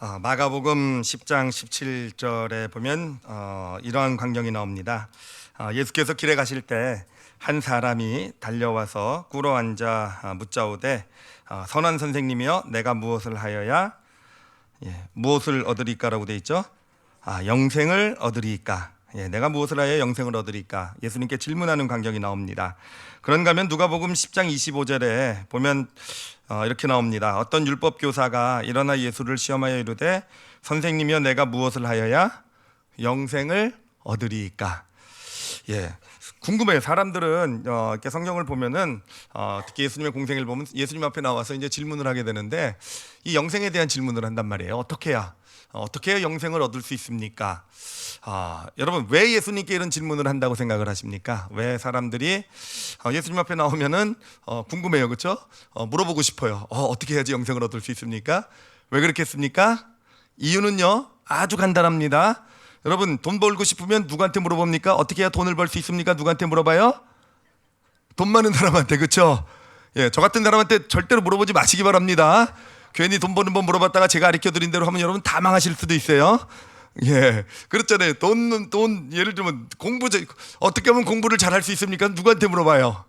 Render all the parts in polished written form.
마가복음 10장 17절에 보면 이러한 광경이 나옵니다. 예수께서 길에 가실 때 한 사람이 달려와서 꿇어 앉아 묻자오되 선한 선생님이여 내가 무엇을 하여야 무엇을 얻으리까라고 되어 있죠. 영생을 얻으리까. 내가 무엇을 하여 영생을 얻으리까. 예수님께 질문하는 광경이 나옵니다. 그런가 하면 누가복음 10장 25절에 보면 이렇게 나옵니다. 어떤 율법 교사가 일어나 예수를 시험하여 이르되 선생님이여 내가 무엇을 하여야 영생을 얻으리까. 궁금해요. 사람들은 이렇게 성경을 보면은 특히 예수님의 공생을 보면 예수님 앞에 나와서 이제 질문을 하게 되는데 이 영생에 대한 질문을 한단 말이에요. 어떻게 해야 영생을 얻을 수 있습니까? 여러분 왜 예수님께 이런 질문을 한다고 생각을 하십니까? 왜 사람들이 예수님 앞에 나오면은 궁금해요, 그렇죠? 물어보고 싶어요. 어떻게 해야지 영생을 얻을 수 있습니까? 왜 그렇게 했습니까? 이유는요 아주 간단합니다. 여러분 돈 벌고 싶으면 누구한테 물어봅니까? 어떻게 해야 돈을 벌 수 있습니까? 누구한테 물어봐요? 돈 많은 사람한테, 그렇죠? 저 같은 사람한테 절대로 물어보지 마시기 바랍니다. 괜히 돈 버는 법 물어봤다가 제가 가르쳐드린 대로 하면 여러분 다 망하실 수도 있어요. 그렇잖아요. 돈 예를 들면 어떻게 하면 공부를 잘할 수 있습니까? 누구한테 물어봐요?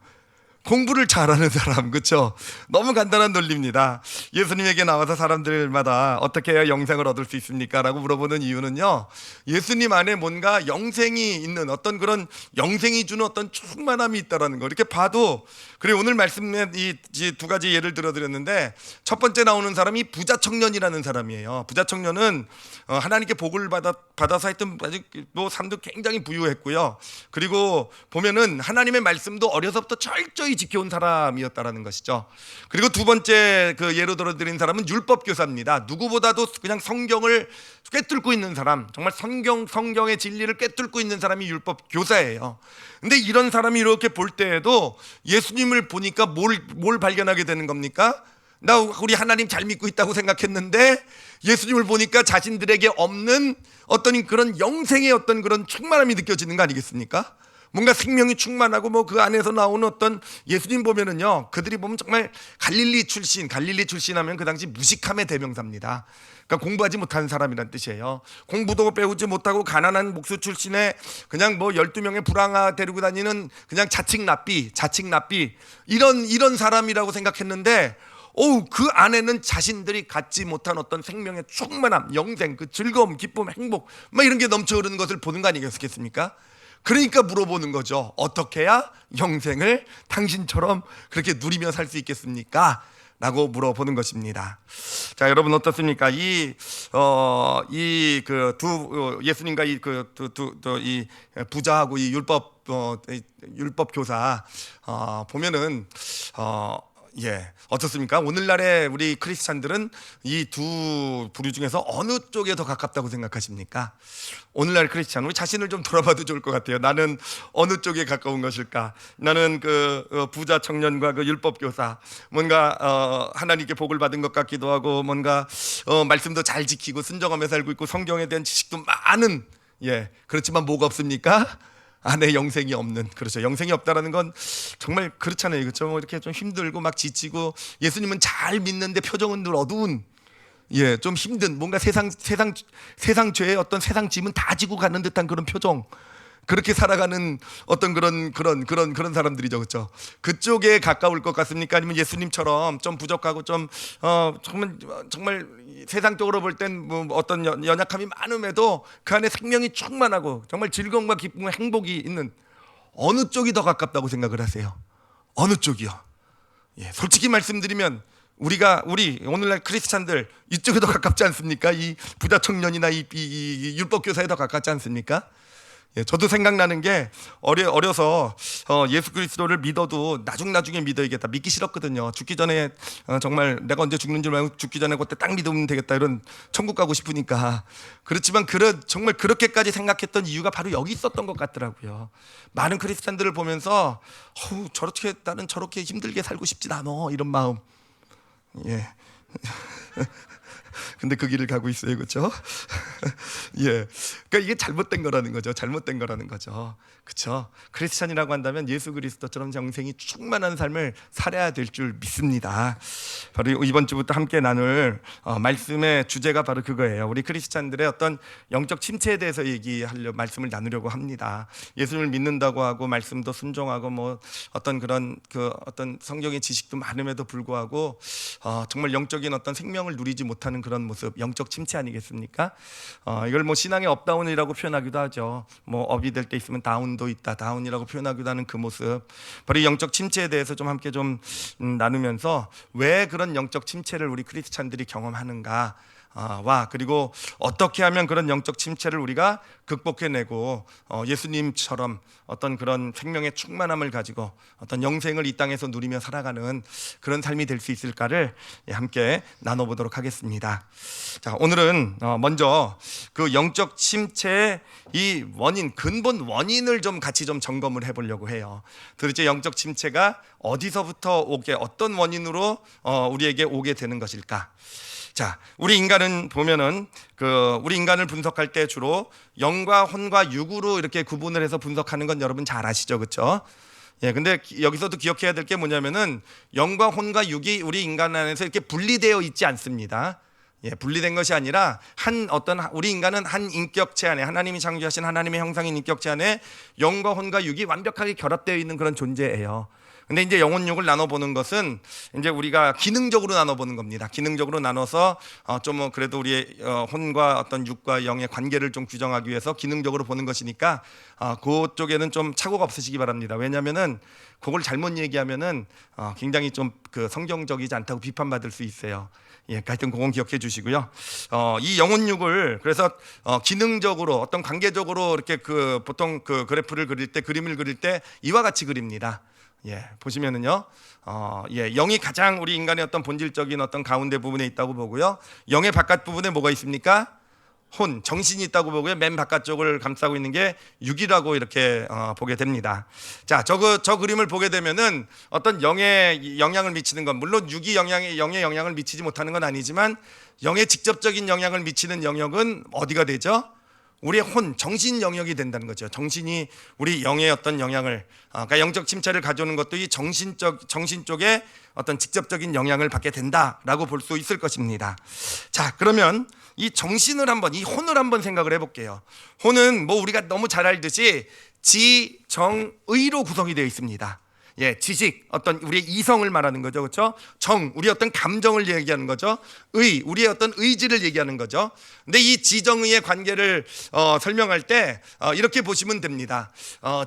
공부를 잘하는 사람, 그렇죠? 너무 간단한 논리입니다. 예수님에게 나와서 사람들마다 어떻게 해야 영생을 얻을 수 있습니까? 라고 물어보는 이유는요 예수님 안에 뭔가 영생이 있는 어떤 그런 영생이 주는 어떤 충만함이 있다는 거 이렇게 봐도. 그리고 오늘 말씀에 이 두 가지 예를 들어드렸는데 첫 번째 나오는 사람이 부자 청년이라는 사람이에요. 부자 청년은 하나님께 복을 받아서 하여튼 아직 삶도 굉장히 부유했고요. 그리고 보면은 하나님의 말씀도 어려서부터 철저히 지켜온 사람이었다라는 것이죠. 그리고 두 번째 그 예로 들어드린 사람은 율법 교사입니다. 누구보다도 그냥 성경을 꿰뚫고 있는 사람, 정말 성경의 진리를 꿰뚫고 있는 사람이 율법 교사예요. 근데 이런 사람이 이렇게 볼 때에도 예수님을 보니까 뭘 발견하게 되는 겁니까? 우리 하나님 잘 믿고 있다고 생각했는데 예수님을 보니까 자신들에게 없는 어떤 그런 영생의 어떤 그런 충만함이 느껴지는 거 아니겠습니까? 뭔가 생명이 충만하고 그 안에서 나오는 어떤 예수님 보면은요 그들이 보면 정말 갈릴리 출신 하면 그 당시 무식함의 대명사입니다. 그러니까 공부하지 못한 사람이란 뜻이에요. 공부도 배우지 못하고 가난한 목수 출신의 그냥 12명의 불황아 데리고 다니는 그냥 자칭 랍비 이런 사람이라고 생각했는데 그 안에는 자신들이 갖지 못한 어떤 생명의 충만함, 영생, 그 즐거움, 기쁨, 행복 이런 게 넘쳐 흐르는 것을 보는 거 아니겠습니까? 그러니까 물어보는 거죠. 어떻게 해야 영생을 당신처럼 그렇게 누리며 살 수 있겠습니까? 라고 물어보는 것입니다. 자, 여러분 어떻습니까? 예수님과 이 부자하고 이 율법 교사 보면은 어떻습니까? 오늘날의 우리 크리스찬들은 이 두 부류 중에서 어느 쪽에 더 가깝다고 생각하십니까? 오늘날 크리스찬 우리 자신을 좀 돌아봐도 좋을 것 같아요. 나는 어느 쪽에 가까운 것일까? 나는 부자 청년과 율법 교사 뭔가 하나님께 복을 받은 것 같기도 하고 뭔가 말씀도 잘 지키고 순종하며 살고 있고 성경에 대한 지식도 많은 그렇지만 뭐가 없습니까? 안에 영생이 없는, 그렇죠. 영생이 없다라는 건 정말 그렇잖아요, 그렇죠. 이렇게 좀 힘들고 지치고 예수님은 잘 믿는데 표정은 늘 어두운, 좀 힘든 뭔가 세상 죄의 어떤 세상 짐은 다 지고 가는 듯한 그런 표정. 그렇게 살아가는 어떤 그런 사람들이죠, 그렇죠. 그쪽에 가까울 것 같습니까? 아니면 예수님처럼 좀 부족하고 좀 정말 세상적으로 볼 땐 어떤 연약함이 많음에도 그 안에 생명이 충만하고 정말 즐거움과 기쁨과 행복이 있는 어느 쪽이 더 가깝다고 생각을 하세요? 어느 쪽이요? 솔직히 말씀드리면 우리 오늘날 크리스찬들 이쪽에 더 가깝지 않습니까? 이 부자 청년이나 이 율법 교사에 더 가깝지 않습니까? 저도 생각나는 게 어려서 예수 그리스도를 믿어도 나중에 믿어야겠다, 믿기 싫었거든요. 죽기 전에 정말 내가 언제 죽는 줄 알고 죽기 전에 그때 딱 믿으면 되겠다, 이런 천국 가고 싶으니까. 그렇지만 정말 그렇게까지 생각했던 이유가 바로 여기 있었던 것 같더라고요. 많은 크리스찬들을 보면서 나는 저렇게 힘들게 살고 싶진 않아, 이런 마음. 근데 그 길을 가고 있어요, 그렇죠? 그러니까 이게 잘못된 거라는 거죠. 잘못된 거라는 거죠. 그렇죠? 크리스찬이라고 한다면 예수 그리스도처럼 영생이 충만한 삶을 살아야 될 줄 믿습니다. 바로 이번 주부터 함께 나눌 말씀의 주제가 바로 그거예요. 우리 크리스찬들의 어떤 영적 침체에 대해서 말씀을 나누려고 합니다. 예수를 믿는다고 하고 말씀도 순종하고 뭐 어떤 그런 어떤 성경의 지식도 많음에도 불구하고 정말 영적인 어떤 생명을 누리지 못하는 그런 모습, 영적 침체 아니겠습니까? 이걸 뭐 신앙의 업다운이라고 표현하기도 하죠. 뭐 업이 될 때 있으면 다운도 있다, 다운이라고 표현하기도 하는 그 모습. 바로 이 영적 침체에 대해서 좀 함께 좀 나누면서 왜 그런 영적 침체를 우리 크리스찬들이 경험하는가, 그리고 어떻게 하면 그런 영적 침체를 우리가 극복해내고 예수님처럼 어떤 그런 생명의 충만함을 가지고 어떤 영생을 이 땅에서 누리며 살아가는 그런 삶이 될 수 있을까를 함께 나눠보도록 하겠습니다. 자, 오늘은 먼저 그 영적 침체의 이 원인, 근본 원인을 좀 같이 좀 점검을 해보려고 해요. 도대체 영적 침체가 어디서부터 어떤 원인으로 우리에게 오게 되는 것일까? 자, 우리 인간은 보면은 우리 인간을 분석할 때 주로 영과 혼과 육으로 이렇게 구분을 해서 분석하는 건 여러분 잘 아시죠, 그렇죠? 예, 근데 여기서도 기억해야 될 게 뭐냐면은 영과 혼과 육이 우리 인간 안에서 이렇게 분리되어 있지 않습니다. 예, 분리된 것이 아니라 우리 인간은 한 인격체 안에, 하나님이 창조하신 하나님의 형상인 인격체 안에 영과 혼과 육이 완벽하게 결합되어 있는 그런 존재예요. 근데 이제 영혼육을 나눠보는 것은 이제 우리가 기능적으로 나눠보는 겁니다. 기능적으로 나눠서 좀 그래도 우리의 혼과 어떤 육과 영의 관계를 좀 규정하기 위해서 기능적으로 보는 것이니까 그쪽에는 좀 착오가 없으시기 바랍니다. 왜냐하면은 그걸 잘못 얘기하면은 굉장히 좀 성경적이지 않다고 비판받을 수 있어요. 예, 하여튼 그건 기억해 주시고요. 이 영혼육을 그래서 기능적으로 어떤 관계적으로 이렇게 보통 그래프를 그릴 때, 그림을 그릴 때 이와 같이 그립니다. 예, 보시면은요, 영이 가장 우리 인간의 어떤 본질적인 어떤 가운데 부분에 있다고 보고요. 영의 바깥 부분에 뭐가 있습니까? 혼, 정신이 있다고 보고요. 맨 바깥쪽을 감싸고 있는 게 육이라고 이렇게 보게 됩니다. 자, 저 그림을 보게 되면은 어떤 영에 영향을 미치는 건 물론 육이 영에 영향을 미치지 못하는 건 아니지만 영에 직접적인 영향을 미치는 영역은 어디가 되죠? 우리의 혼, 정신 영역이 된다는 거죠. 정신이 우리 영의 어떤 영향을, 그러니까 영적 침체를 가져오는 것도 이 정신 쪽에 어떤 직접적인 영향을 받게 된다라고 볼 수 있을 것입니다. 자, 그러면 이 혼을 한번 생각을 해볼게요. 혼은 뭐 우리가 너무 잘 알듯이 지, 정, 의로 구성이 되어 있습니다. 예, 지식, 어떤 우리의 이성을 말하는 거죠, 그렇죠? 정, 우리 어떤 감정을 얘기하는 거죠. 의, 우리의 어떤 의지를 얘기하는 거죠. 근데 이 지정의의 관계를 설명할 때 이렇게 보시면 됩니다.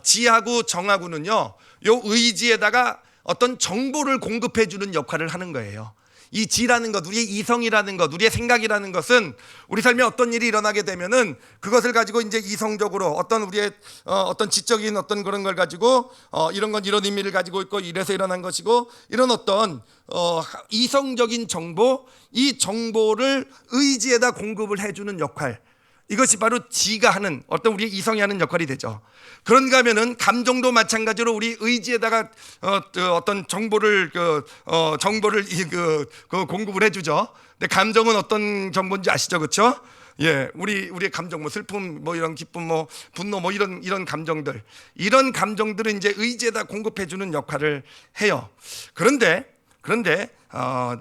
지하고 정하고는요, 요 의지에다가 어떤 정보를 공급해주는 역할을 하는 거예요. 이 지라는 것, 우리의 이성이라는 것, 우리의 생각이라는 것은 우리 삶에 어떤 일이 일어나게 되면은 그것을 가지고 이제 이성적으로 어떤 우리의 어떤 지적인 어떤 그런 걸 가지고 이런 건 이런 의미를 가지고 있고 이래서 일어난 것이고 이런 어떤 이성적인 정보, 이 정보를 의지에다 공급을 해주는 역할, 이것이 바로 지가 하는 어떤 우리의 이성이 하는 역할이 되죠. 그런가 하면은 감정도 마찬가지로 우리 의지에다가 어떤 정보를 공급을 해주죠. 근데 감정은 어떤 정보인지 아시죠, 그렇죠? 예, 우리의 감정, 뭐 슬픔, 뭐 이런 기쁨, 뭐 분노, 뭐 이런 감정들은 이제 의지에다 공급해주는 역할을 해요. 그런데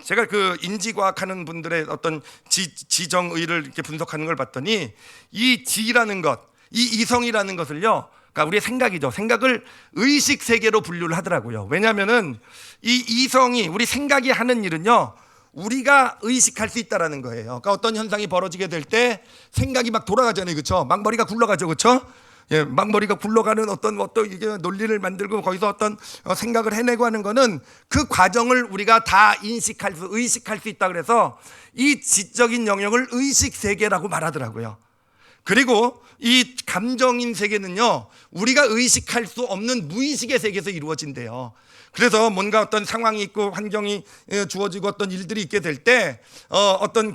제가 인지과학하는 분들의 어떤 지정의를 이렇게 분석하는 걸 봤더니 이 지라는 것, 이 이성이라는 것을요, 그러니까 우리의 생각이죠. 생각을 의식 세계로 분류를 하더라고요. 왜냐하면은 이 이성이 우리 생각이 하는 일은요, 우리가 의식할 수 있다라는 거예요. 그러니까 어떤 현상이 벌어지게 될 때 생각이 막 돌아가잖아요, 그렇죠? 막 머리가 굴러가죠, 그렇죠? 예, 막 머리가 굴러가는 어떤 이게 논리를 만들고 거기서 어떤 생각을 해내고 하는 거는 그 과정을 우리가 다 의식할 수 있다 그래서 이 지적인 영역을 의식 세계라고 말하더라고요. 그리고 이 감정인 세계는요, 우리가 의식할 수 없는 무의식의 세계에서 이루어진대요. 그래서 뭔가 어떤 상황이 있고 환경이 주어지고 어떤 일들이 있게 될 때 어떤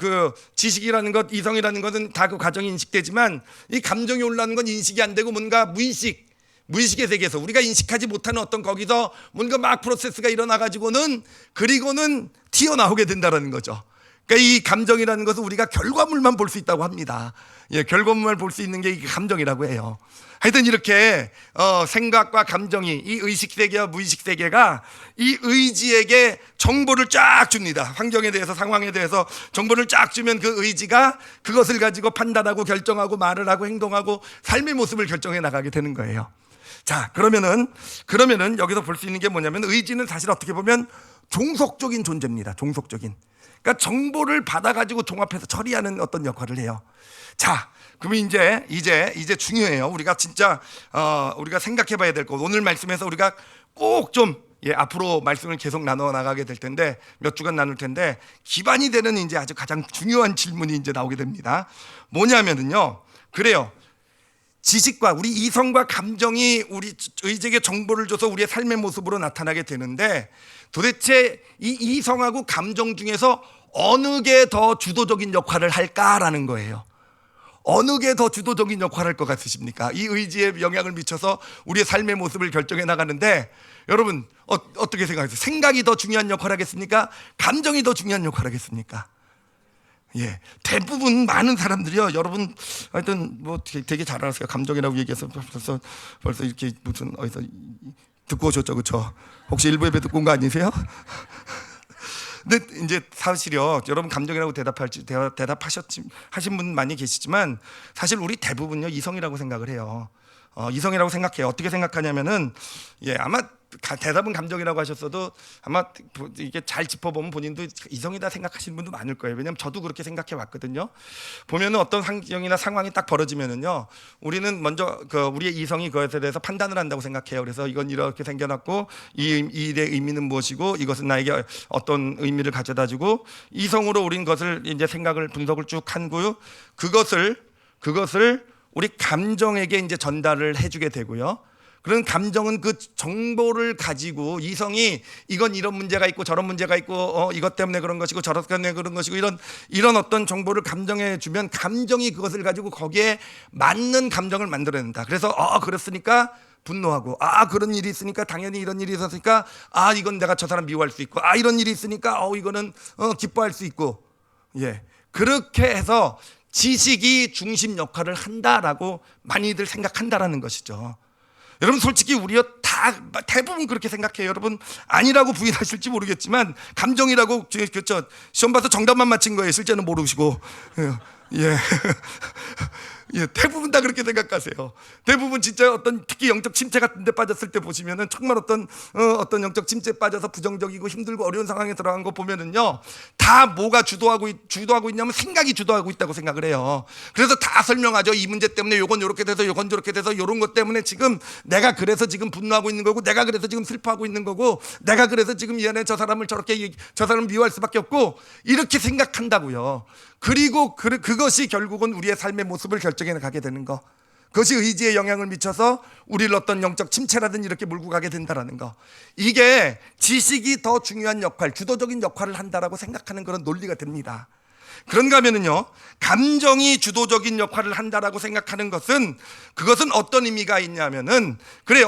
지식이라는 것, 이성이라는 것은 다 그 과정이 인식되지만 이 감정이 올라오는 건 인식이 안 되고 뭔가 무의식의 세계에서 우리가 인식하지 못하는 어떤 거기서 뭔가 막 프로세스가 일어나 가지고는 그리고는 튀어나오게 된다는 거죠. 그러니까 이 감정이라는 것은 우리가 결과물만 볼 수 있다고 합니다. 예, 결과물만 볼 수 있는 게 이 감정이라고 해요. 하여튼 이렇게 생각과 감정이, 이 의식 세계와 무의식 세계가 이 의지에게 정보를 쫙 줍니다. 환경에 대해서, 상황에 대해서 정보를 쫙 주면 그 의지가 그것을 가지고 판단하고 결정하고 말을 하고 행동하고 삶의 모습을 결정해 나가게 되는 거예요. 자, 그러면은 여기서 볼 수 있는 게 뭐냐면, 의지는 사실 어떻게 보면 종속적인 존재입니다. 종속적인. 그러니까 정보를 받아가지고 종합해서 처리하는 어떤 역할을 해요. 자, 그러면 이제 중요해요. 우리가 진짜 우리가 생각해봐야 될 것. 오늘 말씀에서 우리가 꼭 좀 앞으로 말씀을 계속 나눠 나가게 될 텐데, 몇 주간 나눌 텐데, 기반이 되는 이제 아주 가장 중요한 질문이 이제 나오게 됩니다. 뭐냐면은요, 그래요. 지식과 우리 이성과 감정이 우리 의지에게 정보를 줘서 우리의 삶의 모습으로 나타나게 되는데, 도대체 이 이성하고 감정 중에서 어느 게 더 주도적인 역할을 할까라는 거예요. 어느 게 더 주도적인 역할을 할 것 같으십니까? 이 의지에 영향을 미쳐서 우리의 삶의 모습을 결정해 나가는데, 여러분 어떻게 생각하세요? 생각이 더 중요한 역할을 하겠습니까? 감정이 더 중요한 역할을 하겠습니까? 예, 대부분 많은 사람들이요, 여러분 하여튼 뭐 되게 잘 알았어요. 감정이라고 얘기해서 벌써 이렇게 무슨 어디서 듣고 오셨죠, 그렇죠? 혹시 일부 예배 듣고 온 거 아니세요? 근데 이제 사실요, 여러분 감정이라고 하신 분 많이 계시지만, 사실 우리 대부분요 이성이라고 생각을 해요. 이성이라고 생각해요. 어떻게 생각하냐면은, 아마 대답은 감정이라고 하셨어도 아마 이게 잘 짚어보면 본인도 이성이다 생각하시는 분도 많을 거예요. 왜냐하면 저도 그렇게 생각해 왔거든요. 보면은 어떤 환경이나 상황이 딱 벌어지면은요, 우리는 먼저 우리의 이성이 그것에 대해서 판단을 한다고 생각해요. 그래서 이건 이렇게 생겨났고 이 일의 의미는 무엇이고 이것은 나에게 어떤 의미를 가져다주고, 이성으로 우린 것을 이제 생각을 분석을 쭉 한 거요. 그것을 우리 감정에게 이제 전달을 해주게 되고요. 그런 감정은 그 정보를 가지고, 이성이 이건 이런 문제가 있고 저런 문제가 있고 이것 때문에 그런 것이고 저것 때문에 그런 것이고 이런 어떤 정보를 감정에 주면, 감정이 그것을 가지고 거기에 맞는 감정을 만들어낸다. 그래서 그렇으니까 분노하고, 그런 일이 있으니까 당연히 이런 일이 있었으니까 이건 내가 저 사람 미워할 수 있고, 이런 일이 있으니까 이거는 기뻐할 수 있고, 그렇게 해서 지식이 중심 역할을 한다라고 많이들 생각한다라는 것이죠. 여러분 솔직히 우리가 대부분 그렇게 생각해요. 여러분 아니라고 부인하실지 모르겠지만, 감정이라고 그렇죠, 시험 봐서 정답만 맞힌 거예요. 실제는 모르시고. 대부분 다 그렇게 생각하세요. 대부분 진짜 어떤 특히 영적 침체 같은 데 빠졌을 때 보시면은 정말 어떤 영적 침체에 빠져서 부정적이고 힘들고 어려운 상황에 들어간 거 보면은요, 다 뭐가 주도하고 있냐면 생각이 주도하고 있다고 생각을 해요. 그래서 다 설명하죠. 이 문제 때문에 요건 요렇게 돼서 요건 저렇게 돼서 요런 것 때문에 지금 내가 그래서 지금 분노하고 있는 거고, 내가 그래서 지금 슬퍼하고 있는 거고, 내가 그래서 지금 이 안에 저 사람을 저 사람을 미워할 수밖에 없고, 이렇게 생각한다고요. 그리고 그것이 결국은 우리의 삶의 모습을 결정해 가게 되는 거, 그것이 의지에 영향을 미쳐서 우리를 어떤 영적 침체라든지 이렇게 몰고 가게 된다라는 거, 이게 지식이 더 중요한 역할, 주도적인 역할을 한다라고 생각하는 그런 논리가 됩니다. 그런가 하면은요, 감정이 주도적인 역할을 한다라고 생각하는 것은, 그것은 어떤 의미가 있냐면은,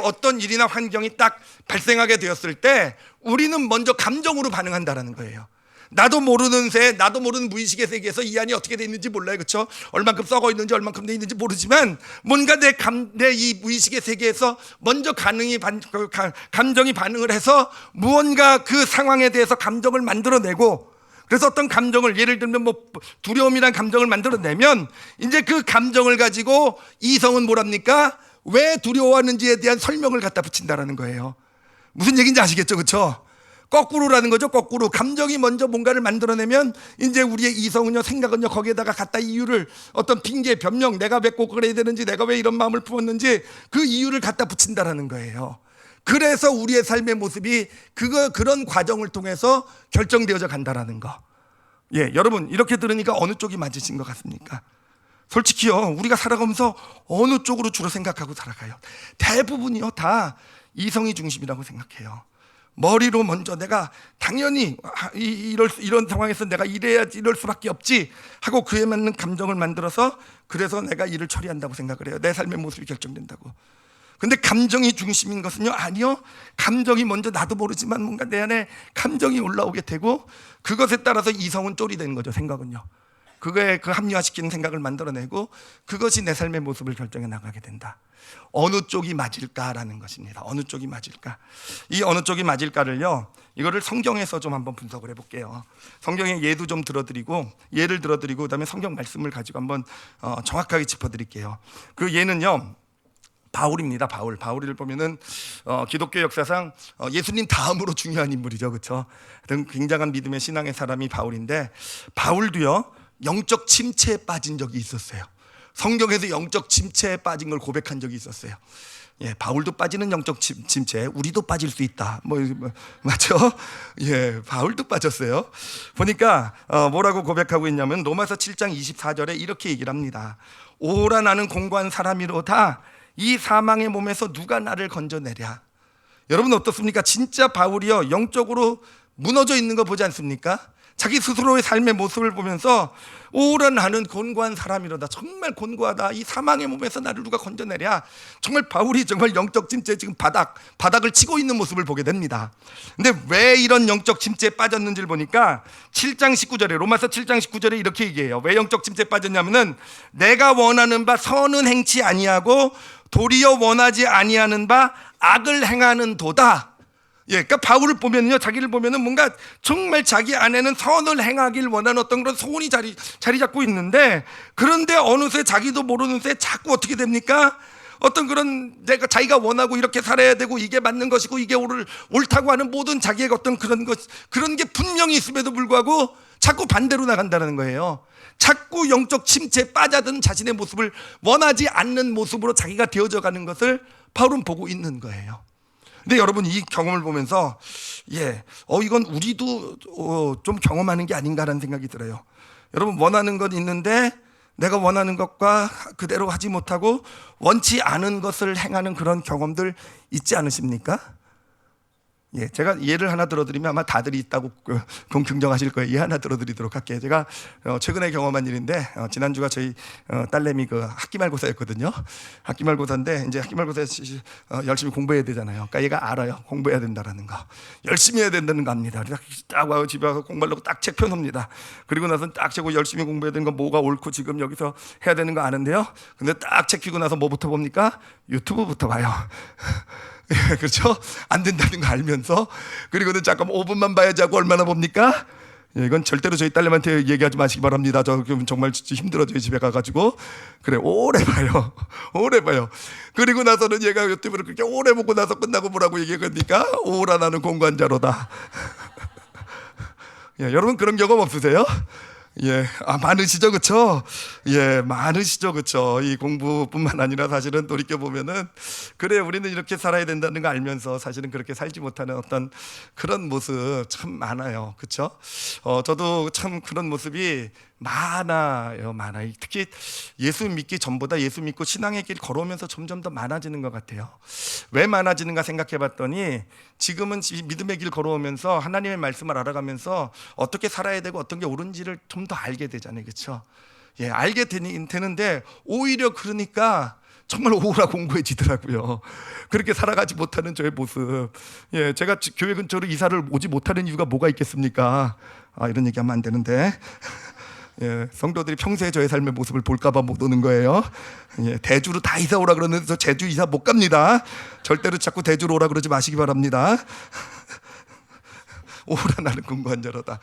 어떤 일이나 환경이 딱 발생하게 되었을 때 우리는 먼저 감정으로 반응한다라는 거예요. 나도 모르는 무의식의 세계에서 이 안이 어떻게 돼 있는지 몰라요, 그렇죠? 얼만큼 썩어 있는지 얼만큼 돼 있는지 모르지만, 뭔가 내 이 무의식의 세계에서 먼저 감정이 반응을 해서 무언가 그 상황에 대해서 감정을 만들어내고, 그래서 어떤 감정을, 예를 들면 뭐 두려움이란 감정을 만들어내면, 이제 그 감정을 가지고 이성은 뭐랍니까? 왜 두려워하는지에 대한 설명을 갖다 붙인다라는 거예요. 무슨 얘기인지 아시겠죠, 그렇죠? 거꾸로라는 거죠. 거꾸로 감정이 먼저 뭔가를 만들어내면, 이제 우리의 이성은요, 생각은요, 거기에다가 갖다 이유를, 어떤 핑계, 변명, 내가 왜 꼭 그래야 되는지, 내가 왜 이런 마음을 품었는지 그 이유를 갖다 붙인다라는 거예요. 그래서 우리의 삶의 모습이 그런 과정을 통해서 결정되어져 간다라는 거. 여러분 이렇게 들으니까 어느 쪽이 맞으신 것 같습니까? 솔직히요, 우리가 살아가면서 어느 쪽으로 주로 생각하고 살아가요? 대부분이요 다 이성이 중심이라고 생각해요. 머리로 먼저 내가 당연히 이런 상황에서 내가 이래야지, 이럴 수밖에 없지 하고 그에 맞는 감정을 만들어서, 그래서 내가 일을 처리한다고 생각을 해요. 내 삶의 모습이 결정된다고. 근데 감정이 중심인 것은요, 아니요. 감정이 먼저 나도 모르지만 뭔가 내 안에 감정이 올라오게 되고 그것에 따라서 이성은 쪼리되는 거죠. 생각은요. 그거에 그 합리화시키는 생각을 만들어내고 그것이 내 삶의 모습을 결정해 나가게 된다. 어느 쪽이 맞을까라는 것입니다. 어느 쪽이 맞을까? 이 어느 쪽이 맞을까를요, 이거를 성경에서 좀 한번 분석을 해볼게요. 성경의 예도 좀 들어드리고, 예를 들어드리고, 그다음에 성경 말씀을 가지고 한번 정확하게 짚어드릴게요. 그 예는요, 바울입니다. 바울을 보면은 기독교 역사상 예수님 다음으로 중요한 인물이죠, 그렇죠? 굉장한 믿음의 신앙의 사람이 바울인데, 바울도요 영적 침체에 빠진 적이 있었어요. 성경에서 영적 침체에 빠진 걸 고백한 적이 있었어요. 예, 바울도 빠지는 영적 침체, 우리도 빠질 수 있다. 맞죠? 예, 바울도 빠졌어요. 보니까 뭐라고 고백하고 있냐면 로마서 7장 24절에 이렇게 얘기를 합니다. 오라 나는 공고한 사람이로다. 이 사망의 몸에서 누가 나를 건져내랴. 여러분 어떻습니까? 진짜 바울이요 영적으로 무너져 있는 거 보지 않습니까? 자기 스스로의 삶의 모습을 보면서 오라 나는 곤고한 사람이로다. 정말 곤고하다. 이 사망의 몸에서 나를 누가 건져내랴. 정말 바울이 정말 영적 침체에 지금 바닥을 치고 있는 모습을 보게 됩니다. 근데 왜 이런 영적 침체에 빠졌는지를 보니까 7장 19절에 로마서 7장 19절에 이렇게 얘기해요. 왜 영적 침체에 빠졌냐면은 내가 원하는 바 선은 행치 아니하고 도리어 원하지 아니하는 바 악을 행하는 도다. 예, 그러니까 바울을 보면요, 자기를 보면은 뭔가 정말 자기 안에는 선을 행하길 원하는 어떤 그런 소원이 자리 잡고 있는데, 그런데 어느새 자기도 모르는 새 자꾸 어떻게 됩니까? 어떤 그런 자기가 원하고 이렇게 살아야 되고 이게 맞는 것이고 이게 옳다고 하는 모든 자기의 어떤 그런 게 분명히 있음에도 불구하고 자꾸 반대로 나간다는 거예요. 자꾸 영적 침체에 빠져든 자신의 모습을 원하지 않는 모습으로 자기가 되어져 가는 것을 바울은 보고 있는 거예요. 근데 여러분 이 경험을 보면서 이건 우리도 좀 경험하는 게 아닌가라는 생각이 들어요. 여러분 원하는 건 있는데 내가 원하는 것과 그대로 하지 못하고 원치 않은 것을 행하는 그런 경험들 있지 않으십니까? 예, 제가 예를 하나 들어드리면 아마 다들 있다고 긍정하실 거예요. 예 하나 들어드리도록 할게요. 제가 최근에 경험한 일인데 지난주가 저희 딸내미 그 학기말고사였거든요. 학기말고사인데 이제 학기말고사 열심히 공부해야 되잖아요. 그러니까 얘가 알아요. 공부해야 된다는 거. 열심히 해야 된다는 거 압니다. 그래서 딱 와서 집에 와서 공부하려고 딱 책 펴놓습니다. 그리고 나서 딱 재고 열심히 공부해야 되는 거 뭐가 옳고 지금 여기서 해야 되는 거 아는데요. 근데 딱 책 펴고 나서 뭐부터 봅니까? 유튜브부터 봐요. 그렇죠? 안 된다는 거 알면서. 그리고는 잠깐 5분만 봐야지 하고 얼마나 봅니까? 이건 절대로 저희 딸내미한테 얘기하지 마시기 바랍니다. 저 정말 힘들어져요. 집에 가가지고. 그래, 오래 봐요. 오래 봐요. 그리고 나서는 얘가 유튜브를 그렇게 오래 보고 나서 끝나고 뭐라고 얘기합니까? 오라 나는 공부한 자로다. 예, 여러분 그런 경험 없으세요? 예, 많으시죠, 그렇죠? 예, 많으시죠, 그렇죠? 이 공부뿐만 아니라 사실은 돌이켜 보면은 그래 우리는 이렇게 살아야 된다는 거 알면서 사실은 그렇게 살지 못하는 어떤 그런 모습 참 많아요, 그렇죠? 저도 참 그런 모습이 많아요. 특히 예수 믿기 전보다 예수 믿고 신앙의 길 걸어오면서 점점 더 많아지는 것 같아요. 왜 많아지는가 생각해봤더니 지금은 믿음의 길 걸어오면서 하나님의 말씀을 알아가면서 어떻게 살아야 되고 어떤 게 옳은지를 좀 더 알게 되잖아요, 그렇죠? 예, 알게 되는데 오히려 그러니까 정말 오라 공부해지더라고요. 그렇게 살아가지 못하는 저의 모습. 예, 제가 교회 근처로 이사를 오지 못하는 이유가 뭐가 있겠습니까? 이런 얘기하면 안 되는데. 예, 성도들이 평소에 저의 삶의 모습을 볼까봐 못 오는 거예요. 예, 대주로 다 이사 오라 그러는데 저 제주 이사 못 갑니다. 절대로 자꾸 대주로 오라 그러지 마시기 바랍니다. 오라 나는 공부한 자로다.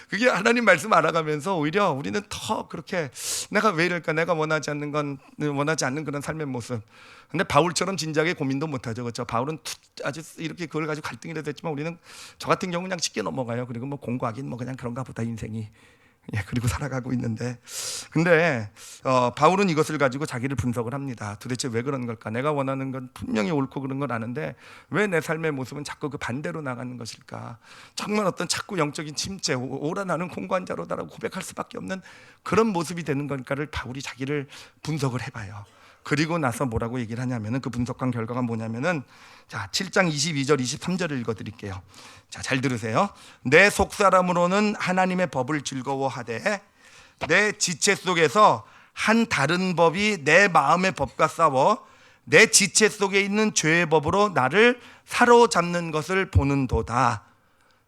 그게 하나님 말씀 알아가면서 오히려 우리는 더 그렇게 내가 왜 이럴까? 내가 원하지 않는 그런 삶의 모습. 근데 바울처럼 진작에 고민도 못하죠, 그렇죠? 바울은 아주 이렇게 그걸 가지고 갈등이라도 했지만 우리는 저 같은 경우 그냥 쉽게 넘어가요. 그리고 뭐 공부하긴 뭐 그냥 그런가 보다 인생이. 예, 그리고 살아가고 있는데, 근데 바울은 이것을 가지고 자기를 분석을 합니다. 도대체 왜 그런 걸까? 내가 원하는 건 분명히 옳고 그런 건 아는데 왜 내 삶의 모습은 자꾸 그 반대로 나가는 것일까? 정말 어떤 자꾸 영적인 침체, 오라 나는 공고한 자로다라고 고백할 수밖에 없는 그런 모습이 되는 걸까를 바울이 자기를 분석을 해봐요. 그리고 나서 뭐라고 얘기를 하냐면은 그 분석한 결과가 뭐냐면은 자 7장 22절 23절을 읽어드릴게요. 자, 잘 들으세요. 내 속사람으로는 하나님의 법을 즐거워하되 내 지체 속에서 한 다른 법이 내 마음의 법과 싸워 내 지체 속에 있는 죄의 법으로 나를 사로잡는 것을 보는도다.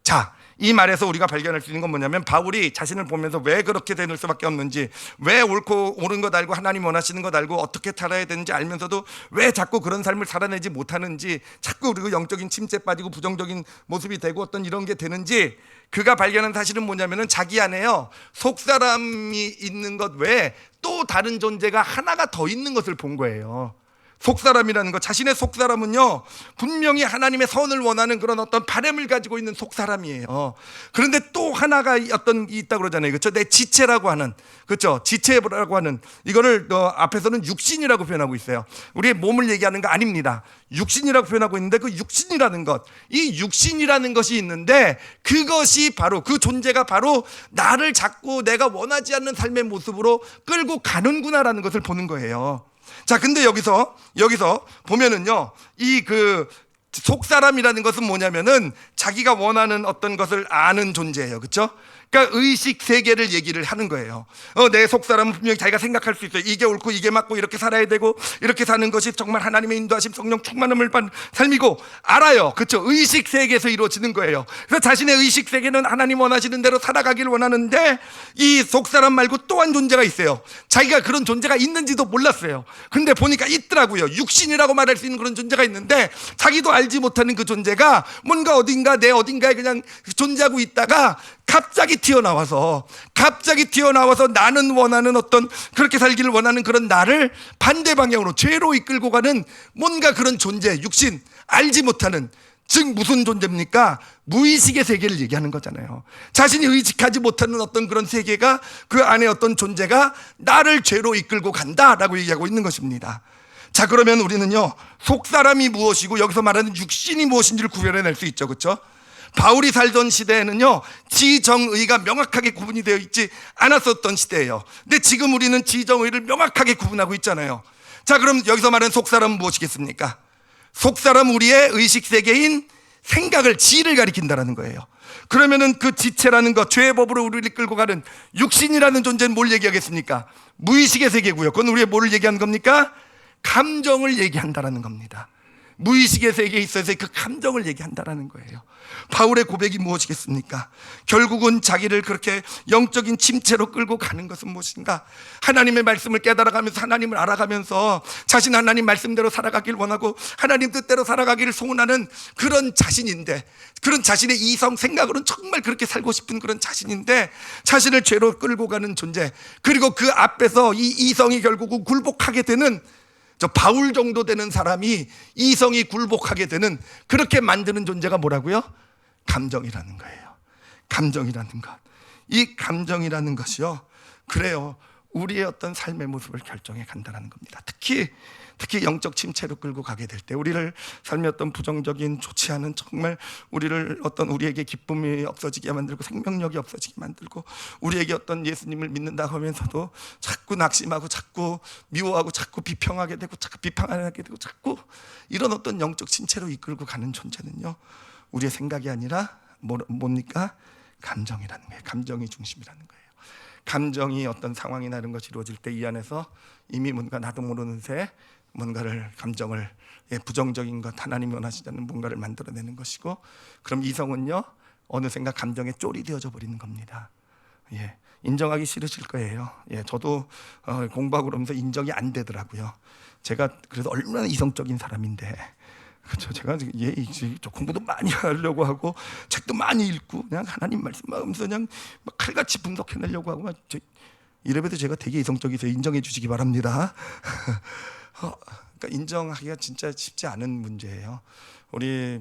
자, 이 말에서 우리가 발견할 수 있는 건 뭐냐면, 바울이 자신을 보면서 왜 그렇게 될 수밖에 없는지, 왜 옳고 옳은 것 알고 하나님 원하시는 것 알고 어떻게 살아야 되는지 알면서도 왜 자꾸 그런 삶을 살아내지 못하는지, 자꾸 그리고 영적인 침체에 빠지고 부정적인 모습이 되고 어떤 이런 게 되는지, 그가 발견한 사실은 뭐냐면은 자기 안에요, 속사람이 있는 것 외에 또 다른 존재가 하나가 더 있는 것을 본 거예요. 속사람이라는 것, 자신의 속사람은요, 분명히 하나님의 선을 원하는 그런 어떤 바램을 가지고 있는 속사람이에요. 그런데 또 하나가 있다고 그러잖아요. 그렇죠? 내 지체라고 하는, 그렇죠? 지체라고 하는, 이거를 앞에서는 육신이라고 표현하고 있어요. 우리의 몸을 얘기하는 거 아닙니다. 육신이라고 표현하고 있는데, 그 육신이라는 것, 이 육신이라는 것이 있는데, 그것이 바로, 그 존재가 바로 나를 자꾸 내가 원하지 않는 삶의 모습으로 끌고 가는구나라는 것을 보는 거예요. 자, 근데 여기서 보면은요, 이 속사람이라는 것은 뭐냐면은 자기가 원하는 어떤 것을 아는 존재예요. 그렇죠? 그러니까 의식 세계를 얘기를 하는 거예요. 내 속사람은 분명히 자기가 생각할 수 있어요. 이게 옳고 이게 맞고 이렇게 살아야 되고 이렇게 사는 것이 정말 하나님의 인도하심, 성령 충만함을 받는 삶이고 알아요. 그렇죠? 의식 세계에서 이루어지는 거예요. 그래서 자신의 의식 세계는 하나님 원하시는 대로 살아가길 원하는데, 이 속사람 말고 또 한 존재가 있어요. 자기가 그런 존재가 있는지도 몰랐어요. 근데 보니까 있더라고요. 육신이라고 말할 수 있는 그런 존재가 있는데, 자기도 알지 못하는 그 존재가 뭔가 내 어딘가에 그냥 존재하고 있다가 갑자기 튀어나와서 나는 원하는 어떤, 그렇게 살기를 원하는 그런 나를 반대 방향으로 죄로 이끌고 가는 뭔가 그런 존재, 육신, 알지 못하는, 즉 무슨 존재입니까? 무의식의 세계를 얘기하는 거잖아요. 자신이 의식하지 못하는 어떤 그런 세계가, 그 안에 어떤 존재가 나를 죄로 이끌고 간다라고 얘기하고 있는 것입니다. 자, 그러면 우리는요, 속사람이 무엇이고 여기서 말하는 육신이 무엇인지를 구별해낼 수 있죠. 그렇죠? 바울이 살던 시대에는요, 지정의가 명확하게 구분이 되어 있지 않았었던 시대예요. 근데 지금 우리는 지정의를 명확하게 구분하고 있잖아요. 자, 그럼 여기서 말하는 속사람은 무엇이겠습니까? 속사람, 우리의 의식세계인 생각을, 지를 가리킨다는 거예요. 그러면은 그 지체라는 것, 죄의 법으로 우리를 끌고 가는 육신이라는 존재는 뭘 얘기하겠습니까? 무의식의 세계고요. 그건 우리의 뭐를 얘기하는 겁니까? 감정을 얘기한다는 겁니다. 무의식의 세계에 있어서 그 감정을 얘기한다는 거예요. 바울의 고백이 무엇이겠습니까? 결국은 자기를 그렇게 영적인 침체로 끌고 가는 것은 무엇인가? 하나님의 말씀을 깨달아가면서, 하나님을 알아가면서 자신 하나님 말씀대로 살아가길 원하고 하나님 뜻대로 살아가기를 소원하는 그런 자신인데, 그런 자신의 이성 생각으로는 정말 그렇게 살고 싶은 그런 자신인데, 자신을 죄로 끌고 가는 존재, 그리고 그 앞에서 이 이성이 결국은 굴복하게 되는, 저 바울 정도 되는 사람이 이성이 굴복하게 되는, 그렇게 만드는 존재가 뭐라고요? 감정이라는 거예요. 감정이라는 것. 이 감정이라는 것이요, 그래요, 우리의 어떤 삶의 모습을 결정해 간다는 겁니다. 특히 영적 침체로 끌고 가게 될 때, 우리를 삶의 어떤 부정적인, 좋지 않은, 정말 우리에게 기쁨이 없어지게 만들고 생명력이 없어지게 만들고, 우리에게 어떤 예수님을 믿는다고 하면서도 자꾸 낙심하고 자꾸 미워하고 자꾸 비평하게 되고 자꾸 비판하게 되고 자꾸 이런 어떤 영적 침체로 이끌고 가는 존재는요, 우리의 생각이 아니라 뭡니까? 감정이라는 거예요. 감정이 중심이라는 거예요. 감정이 어떤 상황이나 이런 것이 이루어질 때 이 안에서 이미 뭔가 나도 모르는 새 뭔가를, 감정을, 부정적인 것, 하나님이 원하시지 않는 뭔가를 만들어내는 것이고, 그럼 이성은요, 어느샌가 감정에 쫄이 되어져 버리는 겁니다. 인정하기 싫으실 거예요. 저도 공부하고 그러면서 인정이 안 되더라고요. 제가 그래도 얼마나 이성적인 사람인데, 그렇죠? 제가 저 공부도 많이 하려고 하고 책도 많이 읽고 그냥 하나님 말씀하면서 그냥 막 칼같이 분석해내려고 하고, 이래봬도 제가 되게 이성적이서 인정해 주시기 바랍니다. 그러니까 인정하기가 진짜 쉽지 않은 문제예요. 우리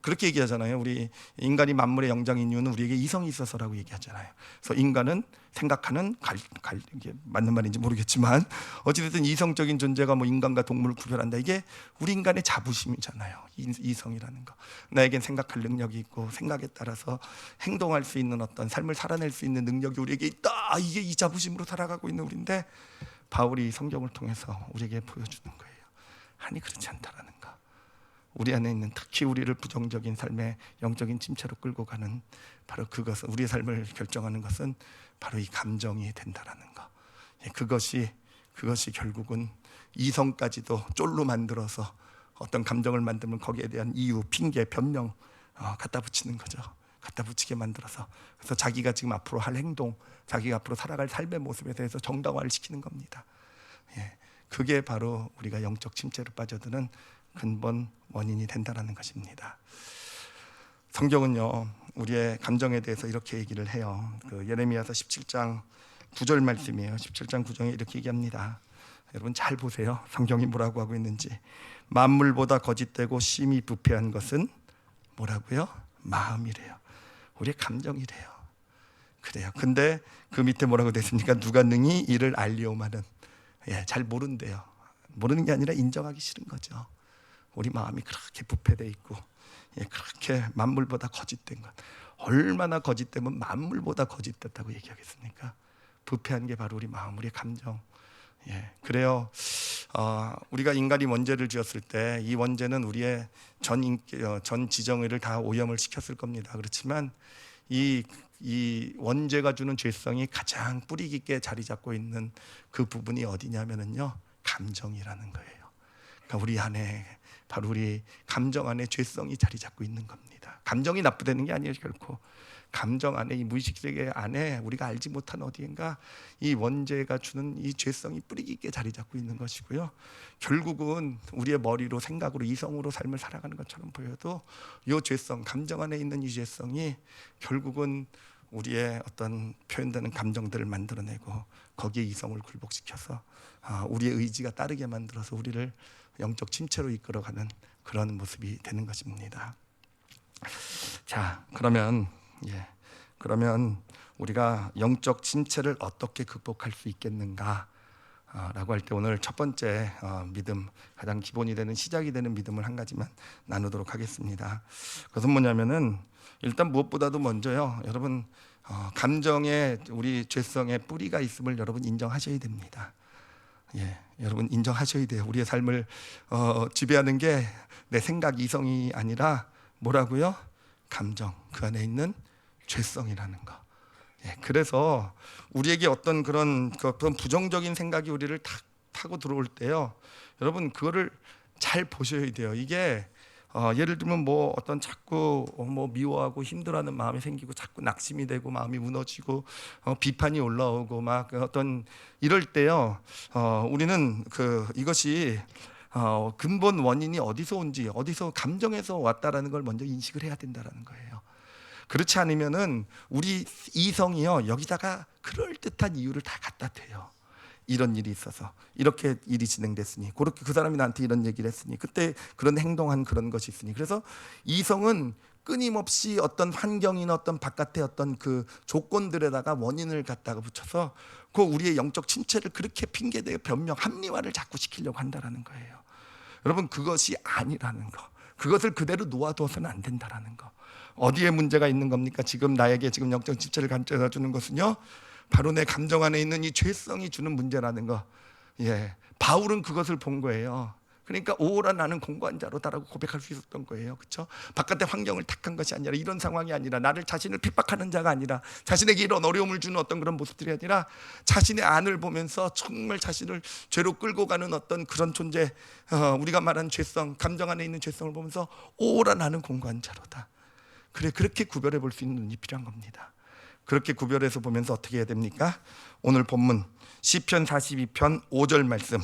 그렇게 얘기하잖아요. 우리 인간이 만물의 영장인 이유는 우리에게 이성이 있어서라고 얘기하잖아요. 그래서 인간은 생각하는 이게 맞는 말인지 모르겠지만 어찌됐든 이성적인 존재가 뭐 인간과 동물을 구별한다, 이게 우리 인간의 자부심이잖아요. 이성이라는 거. 나에겐 생각할 능력이 있고 생각에 따라서 행동할 수 있는 어떤 삶을 살아낼 수 있는 능력이 우리에게 있다, 이게 이 자부심으로 살아가고 있는 우리인데, 바울이 성경을 통해서 우리에게 보여주는 거예요. 아니, 그렇지 않다라는 거. 우리 안에 있는, 특히 우리를 부정적인 삶의 영적인 침체로 끌고 가는 바로 그것은, 우리의 삶을 결정하는 것은 바로 이 감정이 된다라는 거. 그것이 그것이 결국은 이성까지도 쫄로 만들어서 어떤 감정을 만들면 거기에 대한 이유, 핑계, 변명 갖다 붙이는 거죠. 갖다 붙이게 만들어서, 그래서 자기가 지금 앞으로 할 행동, 자기가 앞으로 살아갈 삶의 모습에 대해서 정당화를 시키는 겁니다. 예, 그게 바로 우리가 영적 침체로 빠져드는 근본 원인이 된다는 것입니다. 성경은요, 우리의 감정에 대해서 이렇게 얘기를 해요. 그 예레미야서 17장 9절 말씀이에요. 17장 9절에 이렇게 얘기합니다. 여러분 잘 보세요. 성경이 뭐라고 하고 있는지. 만물보다 거짓되고 심히 부패한 것은 뭐라고요? 마음이래요. 우리의 감정이래요. 그래요. 근데 그 밑에 뭐라고 됐습니까? 누가 능히 이를 알리오마는, 잘 모른대요. 모르는 게 아니라 인정하기 싫은 거죠. 우리 마음이 그렇게 부패되어 있고, 그렇게 만물보다 거짓된 것. 얼마나 거짓되면 만물보다 거짓됐다고 얘기하겠습니까? 부패한 게 바로 우리 마음, 우리 감정. 그래요. 우리가 인간이 원죄를 지었을 때 이 원죄는 우리의 전 지정의를 다 오염을 시켰을 겁니다. 그렇지만 이 원죄가 주는 죄성이 가장 뿌리 깊게 자리 잡고 있는 그 부분이 어디냐면요, 감정이라는 거예요. 그러니까 우리 안에, 바로 우리 감정 안에 죄성이 자리 잡고 있는 겁니다. 감정이 나쁘다는 게 아니에요. 결코 감정 안에, 이 무의식 세계 안에 우리가 알지 못한 어디인가 이 원죄가 주는 이 죄성이 뿌리 깊게 자리 잡고 있는 것이고요. 결국은 우리의 머리로, 생각으로, 이성으로 삶을 살아가는 것처럼 보여도 이 죄성, 감정 안에 있는 이 죄성이 결국은 우리의 어떤 표현되는 감정들을 만들어내고 거기에 이성을 굴복시켜서 우리의 의지가 따르게 만들어서 우리를 영적 침체로 이끌어가는 그런 모습이 되는 것입니다. 자, 그러면 우리가 영적 침체를 어떻게 극복할 수 있겠는가 라고 할 때 오늘 첫 번째 믿음, 가장 기본이 되는, 시작이 되는 믿음을 한 가지만 나누도록 하겠습니다. 그것은 뭐냐면은, 일단 무엇보다도 먼저요, 여러분 감정에, 우리 죄성의 뿌리가 있음을 여러분 인정하셔야 됩니다. 여러분 인정하셔야 돼요. 우리의 삶을 지배하는 게 내 생각, 이성이 아니라 뭐라고요? 감정, 그 안에 있는 죄성이라는 거. 그래서 우리에게 어떤 그런 부정적인 생각이 우리를 타고 들어올 때요, 여러분 그거를 잘 보셔야 돼요. 이게 예를 들면 뭐 어떤 자꾸 미워하고 힘들어하는 마음이 생기고 자꾸 낙심이 되고 마음이 무너지고 비판이 올라오고 막 어떤 이럴 때요, 우리는 이것이 근본 원인이 어디서 온지, 어디서 감정에서 왔다라는 걸 먼저 인식을 해야 된다라는 거예요. 그렇지 않으면은 우리 이성이요, 여기다가 그럴듯한 이유를 다 갖다 대요. 이런 일이 있어서, 이렇게 일이 진행됐으니, 그렇게 그 사람이 나한테 이런 얘기를 했으니, 그때 그런 행동한 그런 것이 있으니. 그래서 이성은 끊임없이 어떤 환경이나 어떤 바깥의 어떤 그 조건들에다가 원인을 갖다가 붙여서 그 우리의 영적 침체를 그렇게 핑계대어 변명, 합리화를 자꾸 시키려고 한다라는 거예요. 여러분 그것이 아니라는 거, 그것을 그대로 놓아두어서는 안 된다라는 거. 어디에 문제가 있는 겁니까? 지금 나에게 지금 영적 침체를 가져다 주는 것은요, 바로 내 감정 안에 있는 이 죄성이 주는 문제라는 거. 바울은 그것을 본 거예요. 그러니까 오라 나는 공고한 자로다라고 고백할 수 있었던 거예요. 그렇죠? 바깥의 환경을 탁한 것이 아니라, 이런 상황이 아니라, 나를 자신을 핍박하는 자가 아니라, 자신에게 이런 어려움을 주는 어떤 그런 모습들이 아니라, 자신의 안을 보면서 정말 자신을 죄로 끌고 가는 어떤 그런 존재, 우리가 말하는 죄성, 감정 안에 있는 죄성을 보면서 오라 나는 공고한 자로다. 그렇게 구별해 볼 수 있는 눈이 필요한 겁니다. 그렇게 구별해서 보면서 어떻게 해야 됩니까? 오늘 본문 시편 42편 5절 말씀,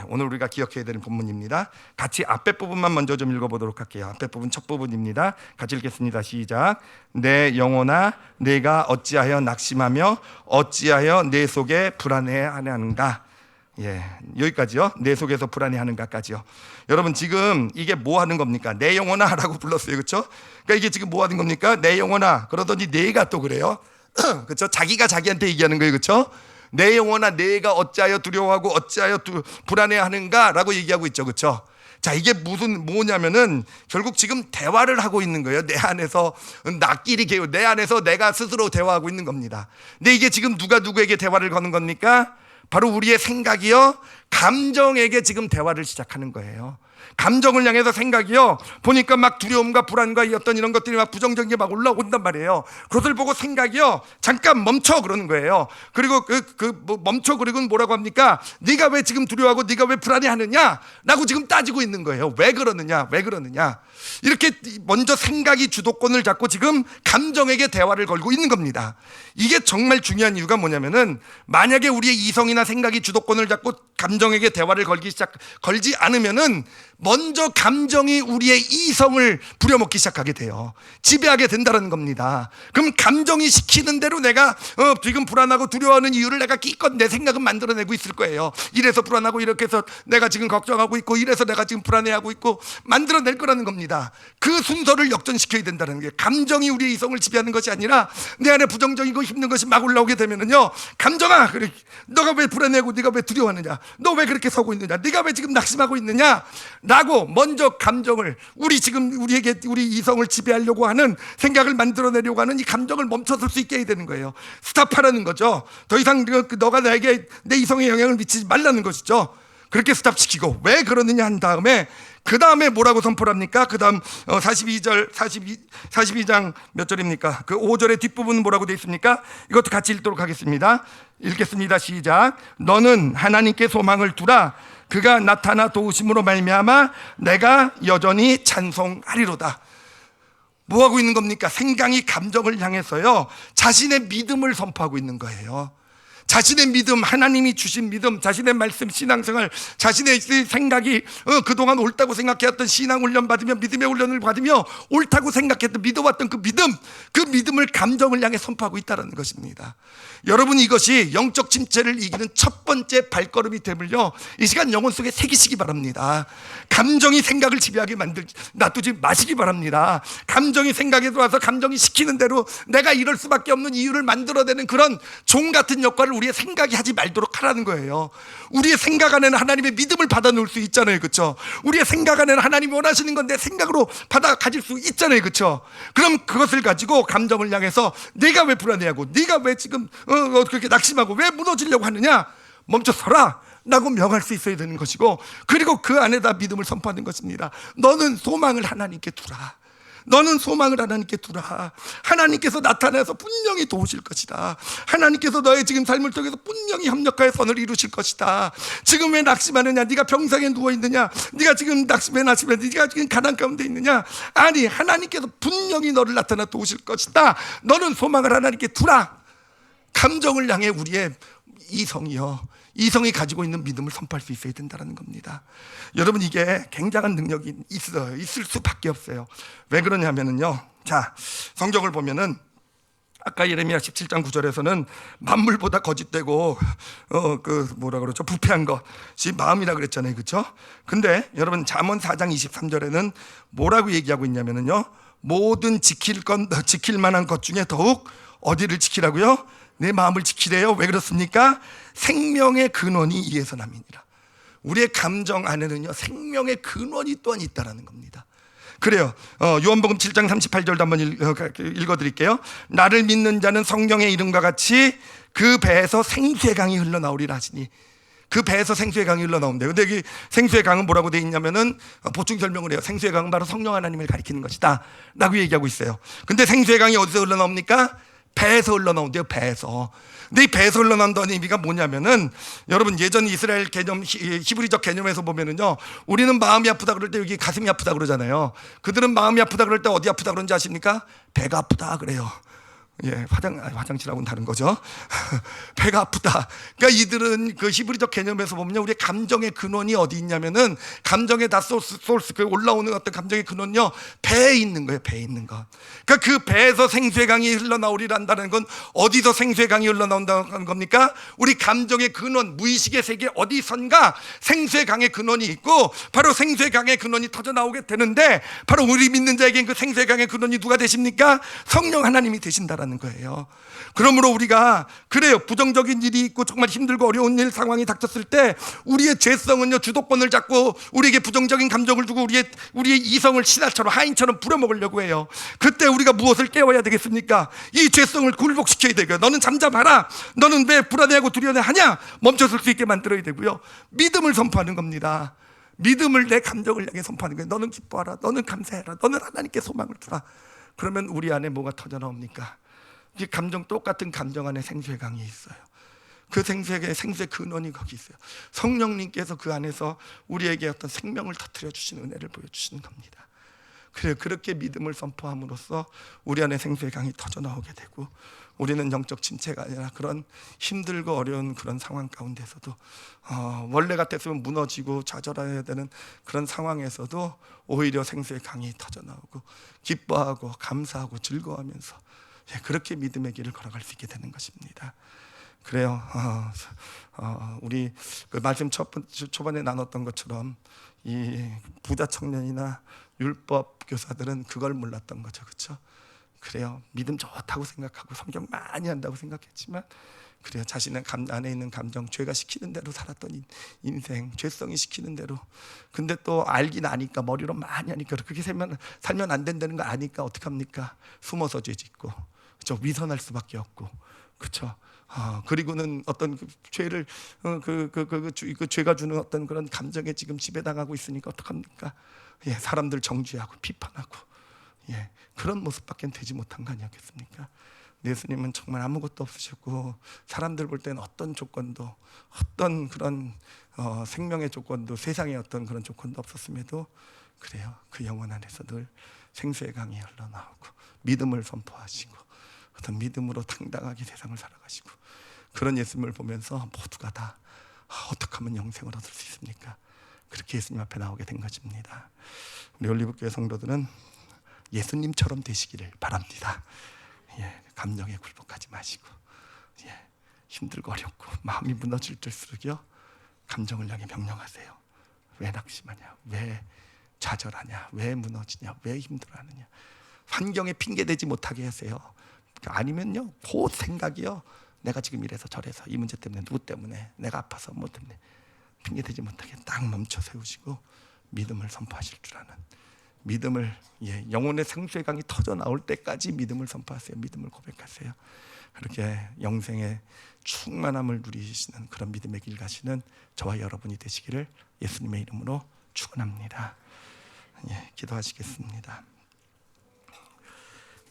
오늘 우리가 기억해야 되는 본문입니다. 같이 앞에 부분만 먼저 좀 읽어보도록 할게요. 앞에 부분 첫 부분입니다. 같이 읽겠습니다. 시작. 내 영혼아, 내가 어찌하여 낙심하며 어찌하여 내 속에 불안해하는가. 여기까지요. 내 속에서 불안해하는가까지요. 여러분 지금 이게 뭐 하는 겁니까? 내 영혼아 라고 불렀어요. 그렇죠? 그러니까 이게 지금 뭐 하는 겁니까? 내 영혼아, 그러더니 내가 또 그래요. 그렇죠? 자기가 자기한테 얘기하는 거예요. 그렇죠? 내 영혼아, 내가 어찌하여 두려워하고 어찌하여 불안해하는가 라고 얘기하고 있죠. 그렇죠? 자, 이게 뭐냐면은 결국 지금 대화를 하고 있는 거예요. 내 안에서 나끼리 개요. 내 안에서 내가 스스로 대화하고 있는 겁니다. 근데 이게 지금 누가 누구에게 대화를 거는 겁니까? 바로 우리의 생각이요, 감정에게 지금 대화를 시작하는 거예요. 감정을 향해서 생각이요, 보니까 막 두려움과 불안과 어떤 이런 것들이 막 부정적인 게 막 올라온단 말이에요. 그것을 보고 생각이요, 잠깐 멈춰 그러는 거예요. 그리고 멈춰, 그리고 뭐라고 합니까? 네가 왜 지금 두려워하고 네가 왜 불안해하느냐 라고 지금 따지고 있는 거예요. 왜 그러느냐, 왜 그러느냐. 이렇게 먼저 생각이 주도권을 잡고 지금 감정에게 대화를 걸고 있는 겁니다. 이게 정말 중요한 이유가 뭐냐면은, 만약에 우리의 이성이나 생각이 주도권을 잡고 감정에게 대화를 걸지 않으면은 먼저 감정이 우리의 이성을 부려먹기 시작하게 돼요. 지배하게 된다는 겁니다. 그럼 감정이 시키는 대로 내가 지금 불안하고 두려워하는 이유를 내가 기껏 내 생각은 만들어내고 있을 거예요. 이래서 불안하고, 이렇게 해서 내가 지금 걱정하고 있고, 이래서 내가 지금 불안해하고 있고, 만들어낼 거라는 겁니다. 그 순서를 역전시켜야 된다는 게, 감정이 우리의 이성을 지배하는 것이 아니라 내 안에 부정적이고 힘든 것이 막 올라오게 되면은요, 감정아, 그래, 너가 왜 불안해하고 네가 왜 두려워하느냐, 너 왜 그렇게 서고 있느냐, 네가 왜 지금 낙심하고 있느냐 라고 먼저 감정을, 우리 이성을 지배하려고 하는 생각을 만들어내려고 하는 이 감정을 멈춰설 수 있게 해야 되는 거예요. 스탑하라는 거죠. 더 이상 너가 나에게 내 이성에 영향을 미치지 말라는 것이죠. 그렇게 스탑시키고, 왜 그러느냐 한 다음에, 그 다음에 뭐라고 선포를 합니까? 그 다음 42장 몇 절입니까? 그 5절의 뒷부분 뭐라고 되어 있습니까? 이것도 같이 읽도록 하겠습니다. 읽겠습니다. 시작. 너는 하나님께 소망을 두라. 그가 나타나 도우심으로 말미암아 내가 여전히 찬송하리로다. 뭐하고 있는 겁니까? 생각이 감정을 향해서요, 자신의 믿음을 선포하고 있는 거예요. 자신의 믿음, 하나님이 주신 믿음, 자신의 말씀, 신앙생활, 자신의 생각이 그동안 옳다고 생각해왔던 신앙훈련 받으며, 믿음의 훈련을 받으며 옳다고 생각했던, 믿어왔던 그 믿음을 감정을 향해 선포하고 있다는 것입니다. 여러분, 이것이 영적 침체를 이기는 첫 번째 발걸음이 됨을요, 이 시간 영혼 속에 새기시기 바랍니다. 감정이 생각을 지배하게 놔두지 마시기 바랍니다. 감정이 생각에 들어와서 감정이 시키는 대로 내가 이럴 수밖에 없는 이유를 만들어내는 그런 종 같은 역할을 우리의 생각이 하지 말도록 하라는 거예요. 우리의 생각 안에는 하나님의 믿음을 받아 놓을 수 있잖아요, 그렇죠? 우리의 생각 안에는 하나님이 원하시는 건 내 생각으로 받아 가질 수 있잖아요, 그렇죠? 그럼 그것을 가지고 감정을 향해서 네가 왜 불안해하고, 네가 왜 지금 그렇게 낙심하고 왜 무너지려고 하느냐, 멈춰서라 라고 명할 수 있어야 되는 것이고, 그리고 그 안에다 믿음을 선포하는 것입니다. 너는 소망을 하나님께 두라. 너는 소망을 하나님께 두라. 하나님께서 나타나서 분명히 도우실 것이다. 하나님께서 너의 지금 삶을 통해서 분명히 협력하여 선을 이루실 것이다. 지금 왜 낙심하느냐? 네가 병상에 누워있느냐? 네가 지금 낙심해 네가 지금 가난 가운데 있느냐? 아니, 하나님께서 분명히 너를 나타나 도우실 것이다. 너는 소망을 하나님께 두라. 감정을 향해 우리의 이성이 가지고 있는 믿음을 선포할 수 있어야 된다는 겁니다. 여러분, 이게 굉장한 능력이 있을 수밖에 없어요. 왜 그러냐면요, 자, 성경을 보면은 아까 예레미야 17장 9절에서는 만물보다 거짓되고 부패한 것이 마음이라 그랬잖아요, 그렇죠? 근데 여러분, 잠언 4장 23절에는 뭐라고 얘기하고 있냐면요, 모든 지킬 만한 것 중에 더욱 어디를 지키라고요? 내 마음을 지키래요. 왜 그렇습니까? 생명의 근원이 이에서 남이니라. 우리의 감정 안에는요, 생명의 근원이 또한 있다라는 겁니다. 그래요. 요한복음 7장 38절도 한번 읽어드릴게요. 나를 믿는 자는 성령의 이름과 같이 그 배에서 생수의 강이 흘러나오리라 하시니, 그 배에서 생수의 강이 흘러나온대요. 근데 여기 생수의 강은 뭐라고 되어 있냐면은 보충 설명을 해요. 생수의 강은 바로 성령 하나님을 가리키는 것이다 라고 얘기하고 있어요. 근데 생수의 강이 어디서 흘러나옵니까? 배에서 흘러나온대요, 배에서. 근데 이 배에서 흘러나온다는 의미가 뭐냐면은, 여러분, 예전 이스라엘 개념, 히브리적 개념에서 보면은요, 우리는 마음이 아프다 그럴 때 여기 가슴이 아프다 그러잖아요. 그들은 마음이 아프다 그럴 때 어디 아프다 그런지 아십니까? 배가 아프다 그래요. 예, 화장실하고는 다른 거죠. 배가 아프다. 그러니까 이들은 그 히브리적 개념에서 보면 우리의 감정의 근원이 어디 있냐면은, 감정의 다 소스, 그 올라오는 어떤 감정의 근원요, 배에 있는 거예요, 배에 있는 것. 그러니까 그 배에서 생수의 강이 흘러나오리란다는 건 어디서 생수의 강이 흘러나온다는 겁니까? 우리 감정의 근원, 무의식의 세계 어디선가 생수의 강의 근원이 있고, 바로 생수의 강의 근원이 터져 나오게 되는데, 바로 우리 믿는 자에겐 그 생수의 강의 근원이 누가 되십니까? 성령 하나님이 되신다라는 거예요. 그러므로 우리가, 그래요, 부정적인 일이 있고 정말 힘들고 어려운 일 상황이 닥쳤을 때 우리의 죄성은요, 주도권을 잡고 우리에게 부정적인 감정을 주고 우리의 이성을 신하처럼, 하인처럼 부려먹으려고 해요. 그때 우리가 무엇을 깨워야 되겠습니까? 이 죄성을 굴복시켜야 되고요. 너는 잠잠하라. 너는 왜 불안해하고 두려워하냐? 멈춰설 수 있게 만들어야 되고요. 믿음을 선포하는 겁니다. 믿음을 내 감정을 향해 선포하는 거예요. 너는 기뻐하라, 너는 감사해라, 너는 하나님께 소망을 두라. 그러면 우리 안에 뭐가 터져 나옵니까? 이 감정, 똑같은 감정 안에 생수의 강이 있어요. 그 생수의 근원이 거기 있어요. 성령님께서 그 안에서 우리에게 어떤 생명을 터뜨려 주시는 은혜를 보여주시는 겁니다. 그래요. 그렇게 믿음을 선포함으로써 우리 안에 생수의 강이 터져 나오게 되고, 우리는 영적 침체가 아니라 그런 힘들고 어려운 그런 상황 가운데서도 원래 같았으면 무너지고 좌절해야 되는 그런 상황에서도 오히려 생수의 강이 터져 나오고 기뻐하고 감사하고 즐거워하면서 그렇게 믿음의 길을 걸어갈 수 있게 되는 것입니다. 그래요. 우리 그 말씀 초반에 나눴던 것처럼 이 부자 청년이나 율법 교사들은 그걸 몰랐던 거죠, 그렇죠? 그래요. 믿음 좋다고 생각하고 성경 많이 한다고 생각했지만, 그래요. 자신의 안에 있는 감정, 죄가 시키는 대로 살았던 인생, 죄성이 시키는 대로. 근데 또 알긴 아니까, 머리로 많이 하니까, 그렇게 살면 안 된다는 거 아니까 어떻게 합니까? 숨어서 죄 짓고, 그렇죠? 위선할 수밖에 없고, 그렇죠? 그리고는 어떤 그 죄를 그 죄가 주는 어떤 그런 감정에 지금 지배당하고 있으니까 어떡합니까? 사람들 정죄하고 비판하고, 그런 모습밖에 되지 못한 거 아니었겠습니까? 예수님은 정말 아무것도 없으셨고, 사람들 볼 때는 어떤 조건도, 어떤 그런 생명의 조건도, 세상의 어떤 그런 조건도 없었음에도, 그래요, 그 영혼 안에서 늘 생수의 강이 흘러나오고 믿음을 선포하시고 어떤 믿음으로 당당하게 세상을 살아가시고, 그런 예수님을 보면서 모두가 다 어떻게 하면 영생을 얻을 수 있습니까? 그렇게 예수님 앞에 나오게 된 것입니다. 우리 올리브교회 성도들은 예수님처럼 되시기를 바랍니다. 감정에 굴복하지 마시고, 힘들고 어렵고 마음이 무너질 때일수록요, 감정을 향해 명령하세요. 왜 낙심하냐? 왜 좌절하냐? 왜 무너지냐? 왜 힘들어하느냐? 환경에 핑계대지 못하게 하세요. 아니면요, 그 생각이요, 내가 지금 이래서 저래서 이 문제 때문에, 누구 때문에, 내가 아파서 뭐 때문에, 핑계대지 못하게 딱 멈춰 세우시고 믿음을 선포하실 줄 아는 믿음을, 영혼의 생수의 강이 터져 나올 때까지 믿음을 선포하세요. 믿음을 고백하세요. 그렇게 영생의 충만함을 누리시는 그런 믿음의 길 가시는 저와 여러분이 되시기를 예수님의 이름으로 축원합니다. 기도하시겠습니다.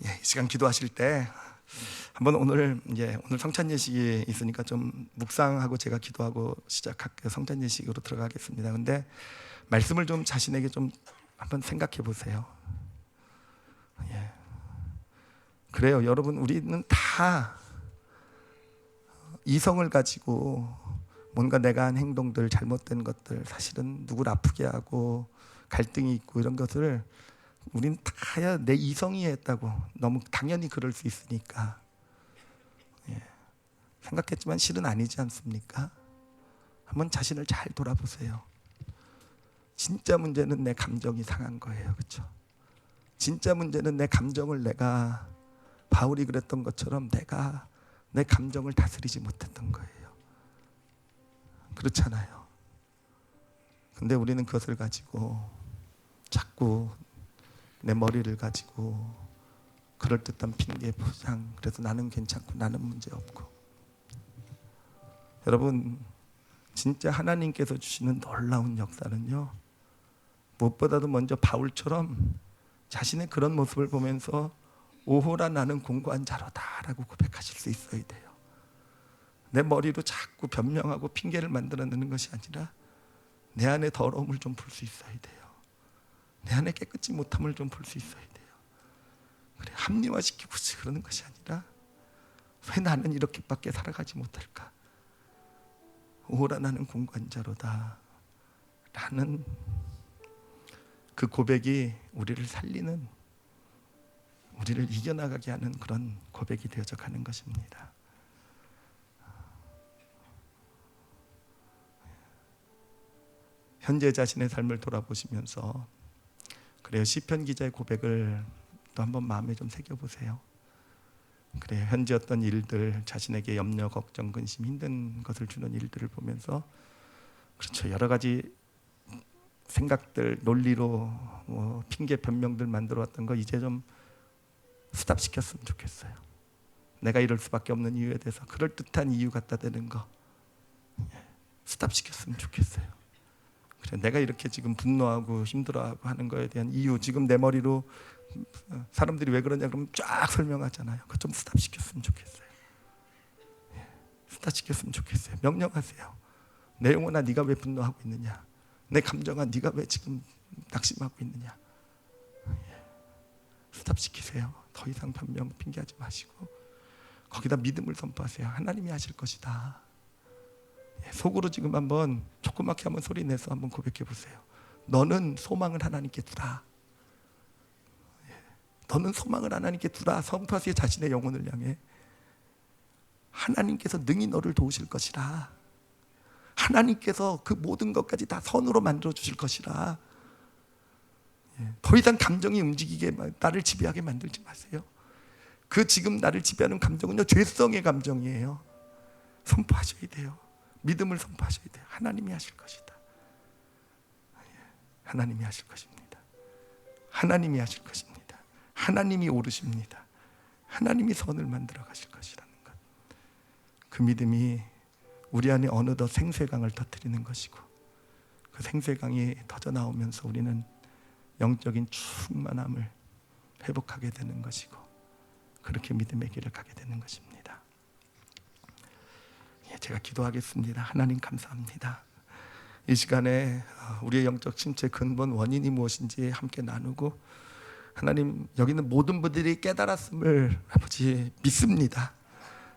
이 시간 기도하실 때 한번 오늘 성찬 예식이 있으니까 좀 묵상하고 제가 기도하고 시작할게요. 성찬 예식으로 들어가겠습니다. 근데 말씀을 좀 자신에게 좀 한번 생각해 보세요. 그래요, 여러분, 우리는 다 이성을 가지고 뭔가 내가 한 행동들, 잘못된 것들, 사실은 누구를 아프게 하고 갈등이 있고 이런 것을 우린 다 내 이성이 했다고 너무 당연히 그럴 수 있으니까 생각했지만 실은 아니지 않습니까? 한번 자신을 잘 돌아보세요. 진짜 문제는 내 감정이 상한 거예요, 그렇죠? 진짜 문제는 내 감정을, 내가 바울이 그랬던 것처럼 내가 내 감정을 다스리지 못했던 거예요. 그렇잖아요. 근데 우리는 그것을 가지고 자꾸 내 머리를 가지고 그럴듯한 핑계 포장, 그래서 나는 괜찮고 나는 문제 없고. 여러분, 진짜 하나님께서 주시는 놀라운 역사는요, 무엇보다도 먼저 바울처럼 자신의 그런 모습을 보면서 오호라 나는 공고한 자로다 라고 고백하실 수 있어야 돼요. 내 머리로 자꾸 변명하고 핑계를 만들어내는 것이 아니라 내 안에 더러움을 좀 볼 수 있어야 돼요. 내 안에 깨끗이 못함을 좀 볼 수 있어야 돼요. 그래, 합리화시키고 그러는 것이 아니라 왜 나는 이렇게밖에 살아가지 못할까? 오호라 나는 공고한 자로다 라는 그 고백이 우리를 살리는, 우리를 이겨나가게 하는 그런 고백이 되어져 가는 것입니다. 현재 자신의 삶을 돌아보시면서, 그래요, 시편 기자의 고백을 또 한번 마음에 좀 새겨보세요. 그래요, 현재 어떤 일들, 자신에게 염려, 걱정, 근심, 힘든 것을 주는 일들을 보면서, 그렇죠, 여러 가지 생각들, 논리로 핑계 변명들 만들어 왔던 거 이제 좀 스탑시켰으면 좋겠어요. 내가 이럴 수밖에 없는 이유에 대해서 그럴듯한 이유 갖다 대는 거 스탑시켰으면 좋겠어요. 그래, 내가 이렇게 지금 분노하고 힘들어하고 하는 거에 대한 이유, 지금 내 머리로 사람들이 왜 그러냐 그러면 쫙 설명하잖아요. 그거 좀 스탑시켰으면 좋겠어요. 스탑시켰으면 좋겠어요. 명령하세요. 내 영혼아, 네가 왜 분노하고 있느냐? 내 감정아, 네가 왜 지금 낙심하고 있느냐? 스탑시키세요. 더 이상 변명 핑계하지 마시고 거기다 믿음을 선포하세요. 하나님이 하실 것이다. 속으로 지금 한번 조그맣게 한번 소리 내서 한번 고백해 보세요. 너는 소망을 하나님께 두라. 너는 소망을 하나님께 두라. 선포하세요. 자신의 영혼을 향해. 하나님께서 능히 너를 도우실 것이라. 하나님께서 그 모든 것까지 다 선으로 만들어 주실 것이라. 더 이상 감정이 움직이게, 나를 지배하게 만들지 마세요. 그 지금 나를 지배하는 감정은요, 죄성의 감정이에요. 선포하셔야 돼요. 믿음을 선포하셔야 돼요. 하나님이 하실 것이다. 하나님이 하실 것입니다. 하나님이 하실 것입니다. 하나님이 오르십니다. 하나님이 선을 만들어 가실 것이라는 것. 그 믿음이 우리 안에 어느덧 생수강을 터뜨리는 것이고, 그 생수강이 터져 나오면서 우리는 영적인 충만함을 회복하게 되는 것이고, 그렇게 믿음의 길을 가게 되는 것입니다. 제가 기도하겠습니다. 하나님 감사합니다. 이 시간에 우리의 영적 침체 근본 원인이 무엇인지 함께 나누고, 하나님, 여기 있는 모든 분들이 깨달았음을 아버지 믿습니다.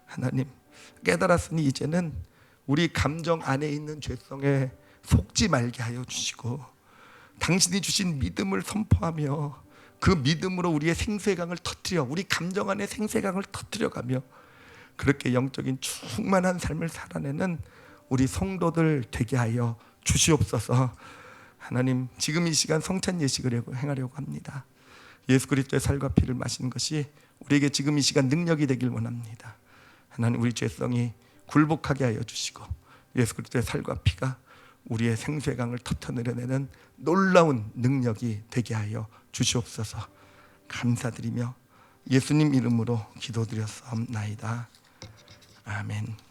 하나님, 깨달았으니 이제는 우리 감정 안에 있는 죄성에 속지 말게 하여 주시고, 당신이 주신 믿음을 선포하며 그 믿음으로 우리의 생수의 강을 터뜨려, 우리 감정 안에 생수의 강을 터뜨려가며 그렇게 영적인 충만한 삶을 살아내는 우리 성도들 되게 하여 주시옵소서. 하나님, 지금 이 시간 성찬 예식을 행하려고 합니다. 예수 그리스도의 살과 피를 마시는 것이 우리에게 지금 이 시간 능력이 되길 원합니다. 하나님, 우리 죄성이 굴복하게 하여 주시고 예수 그리스도의 살과 피가 우리의 생수의 강을 터뜨려내는 놀라운 능력이 되게 하여 주시옵소서. 감사드리며 예수님 이름으로 기도드렸사옵나이다. 아멘.